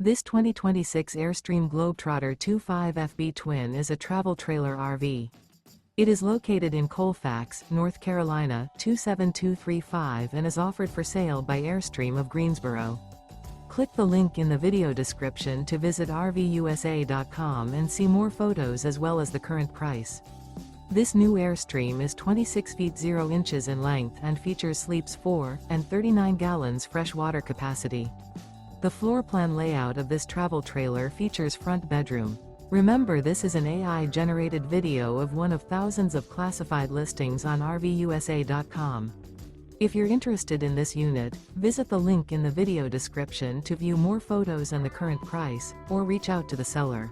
This 2026 Airstream Globetrotter 25FB Twin is a travel trailer RV. It is located in Colfax, North Carolina 27235 and is offered for sale by Airstream of Greensboro. Click the link in the video description to visit RVUSA.com and see more photos as well as the current price. This new Airstream is 26 feet 0 inches in length and features sleeps 4 and 39 gallons fresh water capacity. The floor plan layout of this travel trailer features front bedroom. Remember, this is an AI-generated video of one of thousands of classified listings on RVUSA.com. If you're interested in this unit, visit the link in the video description to view more photos and the current price, or reach out to the seller.